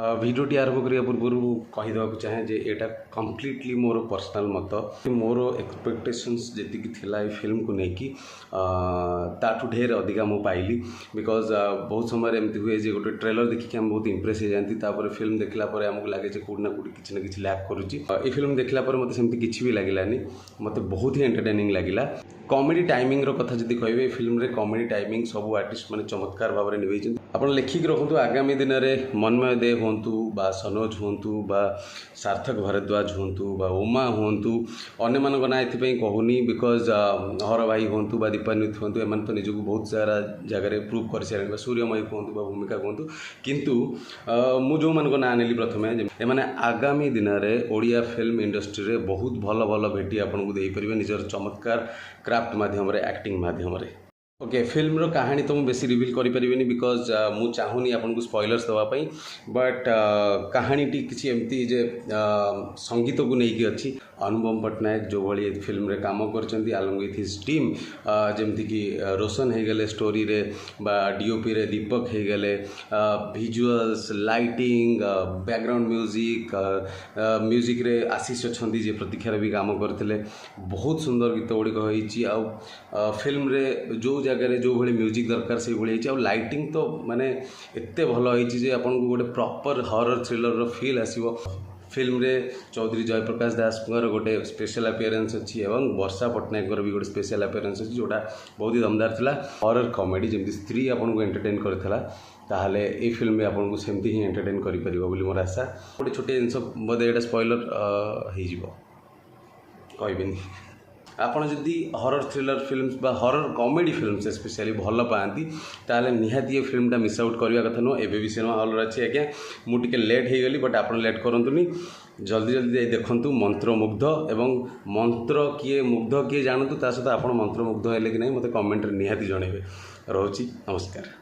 भिडियोटी आरंभ करने पूर्व कहीदेक चाहे जे एटा कम्प्लीटली मोर पर्सनाल मत मोर एक्सपेक्टेशंस जी थिला फिल्म को लेकिन ताठू ढेर अधिका मु पाइली बिकज बहुत समय एमती हुए जे गोटे ट्रेलर देखिए हम बहुत इम्प्रेस हो जाती फिल्म देखला आमको लगे कौट ना कौट किसी ना कि लैक करुच्ची ये फिल्म देखला मत सेमती किसी भी लगिलानी मत बहुत ही एंटरटेनिंग लगिला कॉमेडी टाइमिंग रो कथा जदि कहबे फिल्म रे कॉमेडी टाइमिंग सब आर्टिस्ट माने चमत्कार भाव में निभे आप लिखिक रखु आगामी दिन में मनमय दे हूँ बा सनोज हूँ बा सार्थक भारद्वाज हूँ बा उमा हूँ अन्य मान ना ये कहूनी बिकज हर भाई हूँ बा दीपान्वित हूँ एम तो निजक बहुत सारा जगह प्रूव कर सारे सूर्यमयी हूँ बा भूमिका हूँ किंतु मुझे मान ना नेली प्रथम एमाने आगामी दिन में ओडिया फिल्म इंडस्ट्री रे बहुत भल भल भेटी आपको देपारे निजर चमत्कार क्राफ्ट माध्यम एक्टिंग माध्यम ओके फिल्म रो कहानी तो मुझे बेसी रिवील करें बिकज मु चाहूनी आपको स्पॉयलर्स देवाई बट कहानीटी किसी एमती जे संगीत को लेकिन अच्छी अनुपम पट्टनायक जो भाई फिल्म रे काम कर आलंग विथ हिज टीम जमती कि रोशन हो गले स्टोरी रे बा डीओपी रे दीपक हो गले visuals lighting background music music रे आशीष अच्छा जे प्रतीक्षार भी काम करते बहुत सुंदर गीत गुड़िक हो फिल्म रे जो जगह जो भाई म्यूजिक दरकार से भाई लाइटिंग तो माने एते भल होती आपको गोटे प्रॉपर हॉरर थ्रिलर फील आसो फिल्म रे चौधरी जयप्रकाश दास गोटे स्पेशल अपीयरेंस अच्छी और वर्षा पट्टनायक भी गोटे स्पेशल अपीयरेंस अच्छी जोटा बहुत ही दमदार थिला हॉरर कॉमेडी जमी स्त्री आपको एंटरटेन करथिला ताहले ए फिल्म में आपको सेमती ही एंटरटेन करि परिबो बोली मोर आशा गोटे छोटे जिनस बोधे एटा स्पॉइलर हो जिवो कहबिनी आपड़ जदि हॉरर थ्रिलर फिल्म्स बा हॉरर कॉमेडी फिल्म्स स्पेशली भल पाती ताहले निहाती ये फिल्मटा मिस आउट करवा कथा नुह एबे भी सिनेमा हॉल अच्छी आज्ञा मुझे लेट हो गली बट आप लेट करूँ जल्दी जल्दी देखूँ मंत्रमुग्ध एवं मंत्र किए मुग्ध किए जानतु ता सहित आप मंत्रमुग्ध है कि नहीं मत कमेंट निहाती जनइबे रोची नमस्कार।